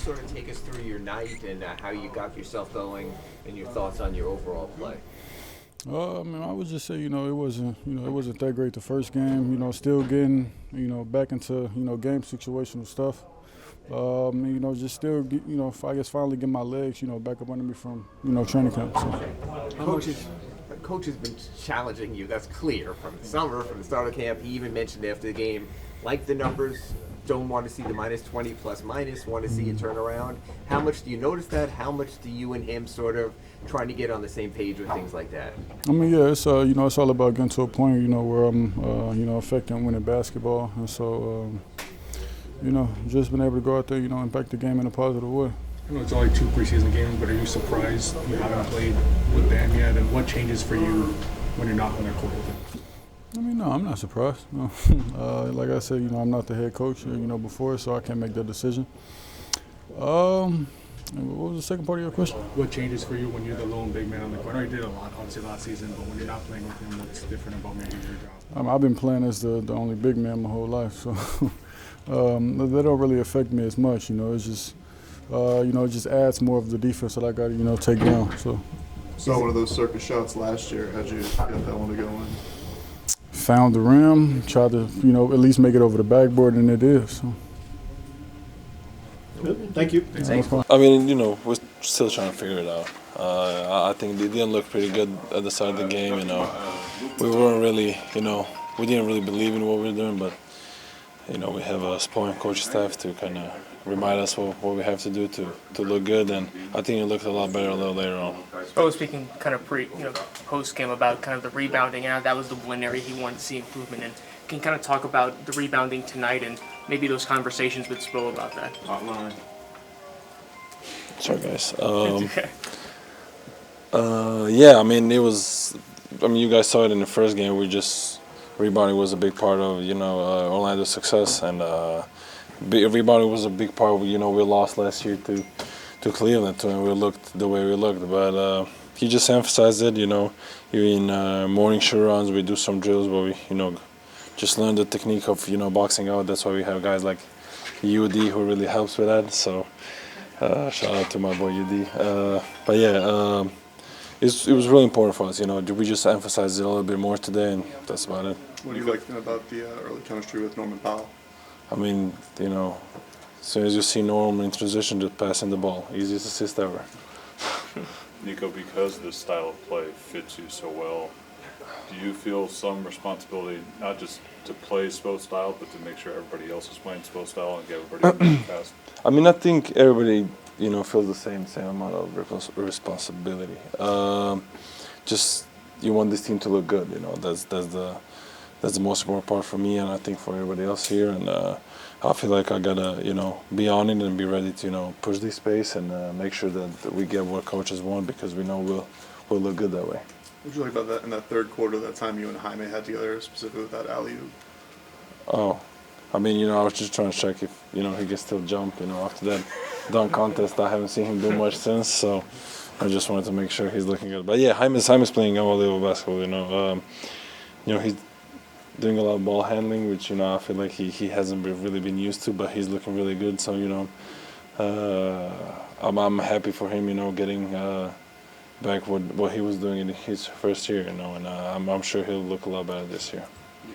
sort of take us through your night and how you got yourself going and your thoughts on your overall play? I mean, I would just say, it wasn't that great the first game. Still getting, back into, game situational stuff. Just still, I guess finally get my legs, back up under me from, training camp. So. Coach has been challenging you. That's clear from the summer, from the start of camp. He even mentioned after the game, like the numbers, don't want to see the minus 20 plus minus, want to see it turn around. How much do you notice that? How much do you and him sort of trying to get on the same page with things like that? I mean, yeah, it's it's all about getting to a point, where I'm, affecting winning basketball, and so, just been able to go out there, impact the game in a positive way. I know it's only 2 preseason games, but are you surprised you haven't played with them yet? And what changes for you when you're not on their court? I mean, no, I'm not surprised. No. Like I said, I'm not the head coach, before, so I can't make that decision. What was the second part of your question? What changes for you when you're the lone big man on the court? I know you did a lot, obviously, last season, but when you're not playing with him, what's different about maybe your job? I've been playing as the only big man my whole life, so that don't really affect me as much. It's just, it just adds more of the defense that I got to, take down. So. Saw one of those circus shots last year. How'd you get that one to go in? Found the rim, tried to, at least make it over the backboard, and it is. So. Thank you. Thanks. I mean, we're still trying to figure it out. I think they didn't look pretty good at the start of the game. We weren't really, we didn't really believe in what we were doing, but we have a sporting coach staff to kind of remind us what we have to do to look good, and I think it looked a lot better a little later on. I was speaking kind of post game about kind of the rebounding, and that was the one area he wanted to see improvement in. Can you kind of talk about the rebounding tonight and maybe those conversations with Spo about that? Hotline. Sorry, guys. Okay. Yeah, I mean, you guys saw it in the first game. Rebounding was a big part of, Orlando's success, and rebounding was a big part. We lost last year to Cleveland, and we looked the way we looked. But he just emphasized it. Even morning shoot runs, we do some drills where we, just learn the technique of boxing out. That's why we have guys like UD who really helps with that. So shout out to my boy UD. But yeah. It was really important for us, We just emphasized it a little bit more today, and that's about it. What do you like about the early chemistry with Norman Powell? I mean, as soon as you see Norman in transition, just passing the ball, easiest assist ever. Nico, because this style of play fits you so well, do you feel some responsibility not just to play Spo style, but to make sure everybody else is playing Spo style and get everybody fast? I mean, I think everybody feels the same amount of responsibility. Just you want this team to look good. That's the most important part for me, and I think for everybody else here. And I feel like I gotta be on it and be ready to push this pace and make sure that we get what coaches want, because we know we'll look good that way. What did you like about that in that third quarter? That time you and Jaime had together, specifically with that alley-oop? Oh, I mean, I was just trying to check if he can still jump. After that dunk contest, I haven't seen him do much since, so I just wanted to make sure he's looking good. But yeah, Jaime's playing unbelievable basketball. He's doing a lot of ball handling, which I feel like he hasn't really been used to, but he's looking really good. So I'm happy for him. Getting back what he was doing in his first year. And I'm sure he'll look a lot better this year.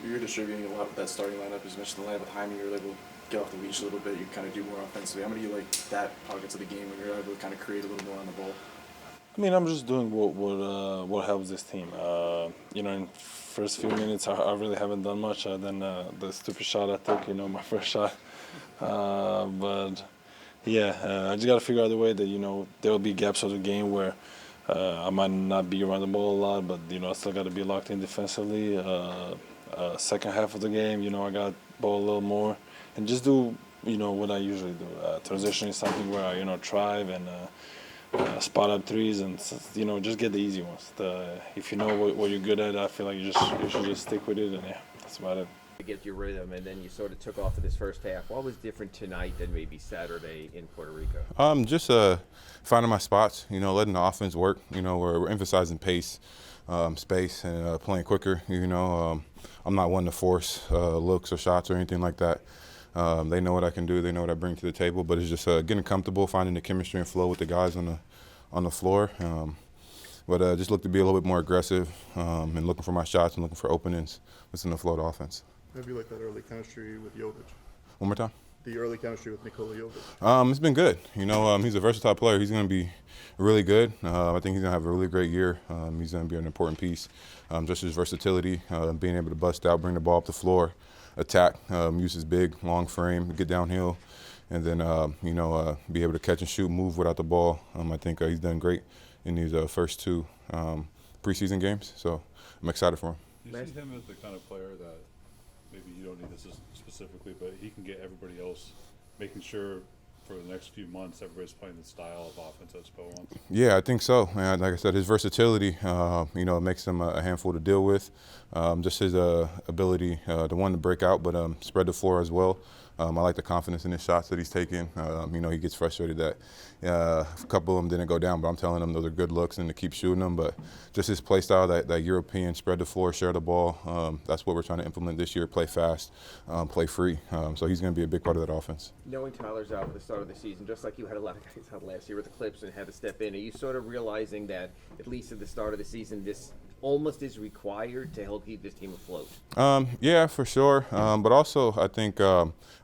You're distributing a lot with that starting lineup. As you mentioned, the lineup with Jaime, you're able to get off the leash a little bit. You kind of do more offensively. How many do you like that pockets of the game when you're able to kind of create a little more on the ball? I mean, I'm just doing what helps this team. In first few minutes, I really haven't done much other than the stupid shot I took. My first shot. But yeah, I just got to figure out a way that there will be gaps of the game where I might not be around the ball a lot, but I still got to be locked in defensively. Second half of the game, I got ball a little more, and just do what I usually do. Transition is something where I drive and spot up threes, and just get the easy ones. If you know what you're good at, I feel like you should just stick with it, and yeah, that's about it. To get your rhythm, and then you sort of took off for this first half. What was different tonight than maybe Saturday in Puerto Rico? Just finding my spots, letting the offense work. We're emphasizing pace, space, and playing quicker. I'm not one to force looks or shots or anything like that. They know what I can do. They know what I bring to the table. But it's just getting comfortable, finding the chemistry and flow with the guys on the floor. But just look to be a little bit more aggressive and looking for my shots and looking for openings within the flow of the offense. How have you liked that early chemistry with Jović? One more time. The early chemistry with Nikola Jović. It's been good. He's a versatile player. He's going to be really good. I think he's going to have a really great year. He's going to be an important piece. Just his versatility, being able to bust out, bring the ball up the floor, attack, use his big, long frame, get downhill, and then, be able to catch and shoot, move without the ball. I think he's done great in these first two preseason games. So I'm excited for him. Do you see him as the kind of player that maybe you don't need this specifically, but he can get everybody else making sure for the next few months everybody's playing the style of offense that Spo wants? Yeah, I think so. And like I said, his versatility, makes him a handful to deal with. Just his ability to break out, but spread the floor as well. I like the confidence in his shots that he's taking. He gets frustrated that a couple of them didn't go down, but I'm telling him those are good looks and to keep shooting them. But just his play style, that European spread the floor, share the ball, that's what we're trying to implement this year, play fast, play free. So he's going to be a big part of that offense. Knowing Tyler's out at the start of the season, just like you had a lot of guys out last year with the Clips and had to step in, are you sort of realizing that, at least at the start of the season, this almost is required to help keep this team afloat? Yeah, for sure. But also, I think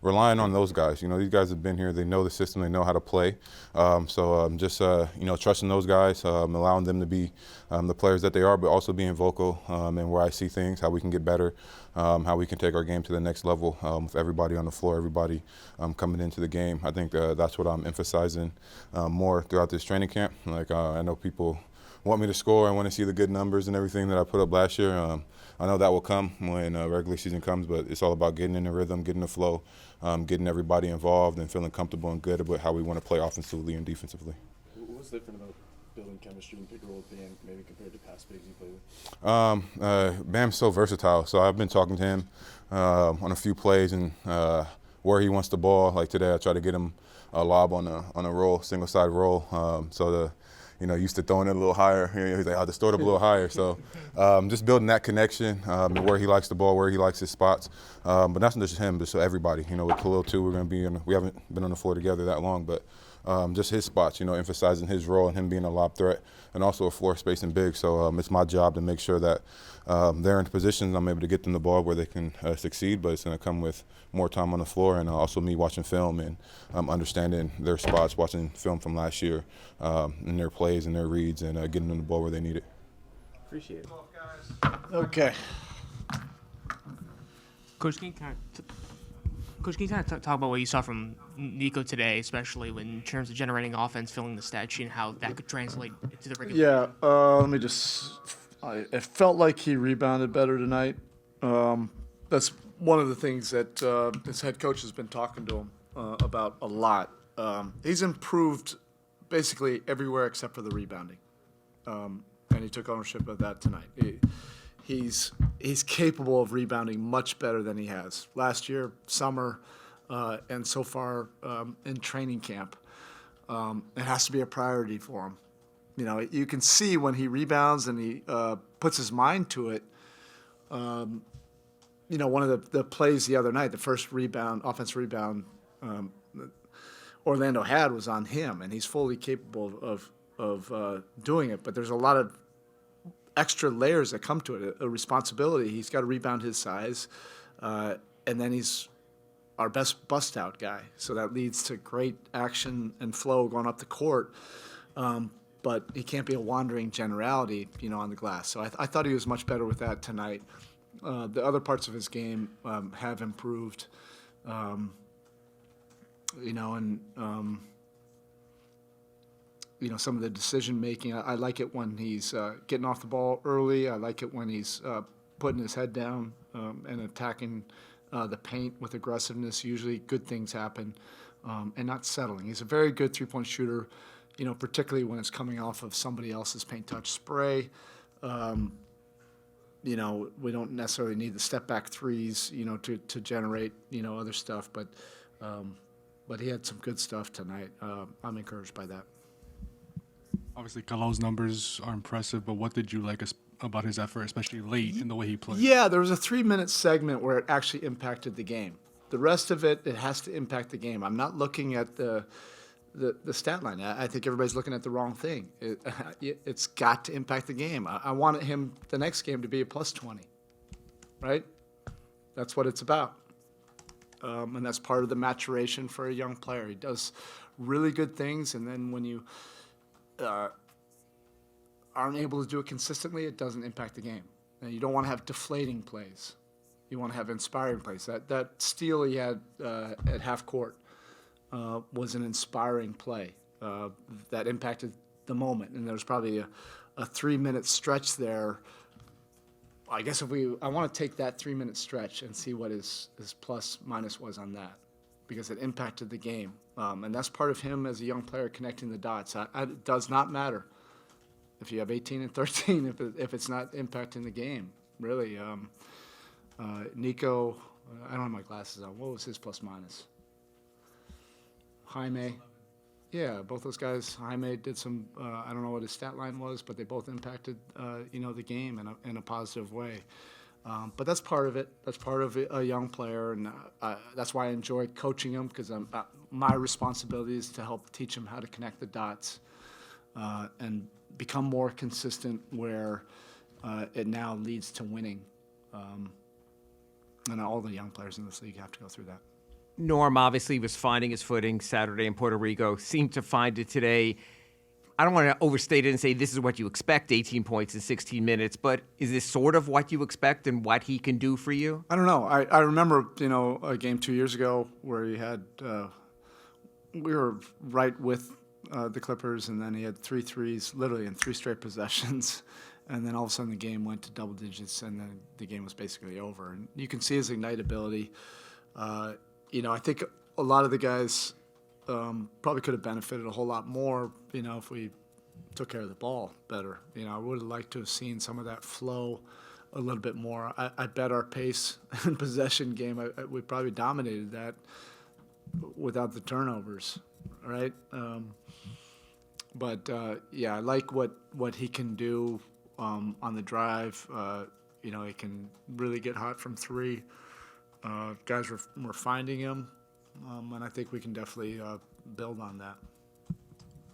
relying on those guys. These guys have been here. They know the system. They know how to play. Trusting those guys, allowing them to be the players that they are, but also being vocal and where I see things, how we can get better, how we can take our game to the next level with everybody on the floor, everybody coming into the game. I think that's what I'm emphasizing more throughout this training camp. I know people want me to score. I want to see the good numbers and everything that I put up last year. I know that will come when regular season comes, but it's all about getting in the rhythm, getting the flow, getting everybody involved and feeling comfortable and good about how we want to play offensively and defensively. What's different about building chemistry and pick and roll with Bam maybe compared to past bigs you play with? Bam's so versatile, so I've been talking to him on a few plays and where he wants the ball. Like today, I tried to get him a lob on a roll, single side roll, used to throwing it a little higher. He's like, I'll just throw it up a little higher. So just building that connection, where he likes the ball, where he likes his spots. But that's not just him, but so everybody. With Kel'el too, we haven't been on the floor together that long, but just his spots, emphasizing his role and him being a lob threat and also a floor spacing big. So it's my job to make sure that they're in positions I'm able to get them the ball where they can succeed, but it's going to come with more time on the floor and also me watching film and understanding their spots, watching film from last year and their plays and their reads and getting them the ball where they need it. Appreciate it. Okay. Coach, can you kind of talk about what you saw from Nico today, especially in terms of generating offense, filling the stat sheet, and how that could translate to the regular season? Yeah, it felt like he rebounded better tonight. That's one of the things that his head coach has been talking to him about a lot. He's improved basically everywhere except for the rebounding, and he took ownership of that tonight. He's capable of rebounding much better than he has last year, summer, and so far in training camp. It has to be a priority for him. You can see when he rebounds and he puts his mind to it. One of the plays the other night, the first offensive rebound Orlando had was on him, and he's fully capable of doing it. But there's a lot of extra layers that come to it, a responsibility. He's got to rebound his size, and then he's our best bust-out guy. So that leads to great action and flow going up the court. But he can't be a wandering generality, on the glass. So I thought he was much better with that tonight. The other parts of his game have improved, some of the decision making. I like it when he's getting off the ball early. I like it when he's putting his head down and attacking the paint with aggressiveness. Usually good things happen, and not settling. He's a very good three-point shooter, particularly when it's coming off of somebody else's paint touch spray. We don't necessarily need the step-back threes, to generate, other stuff. But he had some good stuff tonight. I'm encouraged by that. Obviously, Kel'el's numbers are impressive, but what did you like about his effort, especially late in the way he played? Yeah, there was a 3-minute segment where it actually impacted the game. The rest of it has to impact the game. I'm not looking at the stat line. I think everybody's looking at the wrong thing. It's got to impact the game. I wanted him the next game to be a plus 20, right? That's what it's about. And that's part of the maturation for a young player. He does really good things, and then when you aren't able to do it consistently, it doesn't impact the game. Now, you don't want to have deflating plays. You want to have inspiring plays. That steal he had at half court was an inspiring play that impacted the moment. And there was probably a 3-minute stretch there. I guess I want to take that 3-minute stretch and see what his plus minus was on that, because it impacted the game. And that's part of him as a young player connecting the dots. It does not matter if you have 18 and 13 if it's not impacting the game, really. Nico, I don't have my glasses on. What was his plus minus? Jaime. Yeah, both those guys. Jaime did some, I don't know what his stat line was, but they both impacted, the game in a positive way. But that's part of it. That's part of a young player, and that's why I enjoy coaching him, because my responsibility is to help teach him how to connect the dots and become more consistent where it now leads to winning. And all the young players in this league have to go through that. Norm obviously was finding his footing Saturday in Puerto Rico, seemed to find it today. I don't want to overstate it and say this is what you expect, 18 points in 16 minutes, but is this sort of what you expect and what he can do for you? I don't know. I remember, a game 2 years ago where he had, we were right with the Clippers, and then he had 3 threes literally in 3 straight possessions. And then all of a sudden the game went to double digits, and then the game was basically over. And you can see his ignitability. I think a lot of the guys probably could have benefited a whole lot more, if we took care of the ball better. I would have liked to have seen some of that flow a little bit more. I bet our pace and possession game, we probably dominated that without the turnovers, right? I like what he can do on the drive. He can really get hot from 3. Guys were finding him, and I think we can definitely build on that.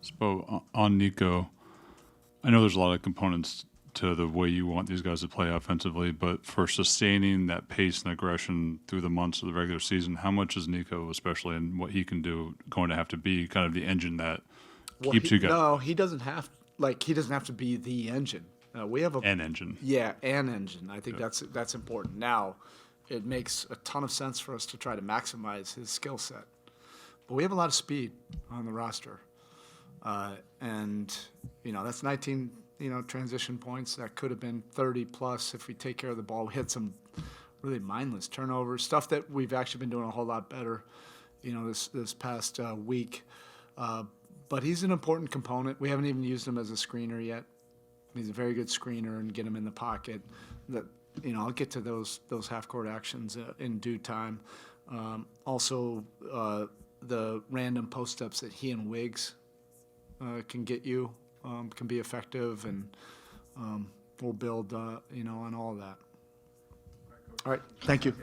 Spo, on Nico, I know there's a lot of components to the way you want these guys to play offensively, but for sustaining that pace and aggression through the months of the regular season, how much is Nico, especially, and what he can do, going to have to be kind of the engine that keeps you guys? No, he doesn't have to be the engine. We have an engine. Yeah, an engine. I think that's important. Now, it makes a ton of sense for us to try to maximize his skill set. But we have a lot of speed on the roster. That's 19, transition points. That could have been 30 plus if we take care of the ball. We had some really mindless turnovers, stuff that we've actually been doing a whole lot better, this past week. But he's an important component. We haven't even used him as a screener yet. He's a very good screener, and get him in the pocket. I'll get to those half-court actions in due time. Also, the random post-ups that he and Wiggs can get you can be effective, and we'll build, on all of that. All right, thank you.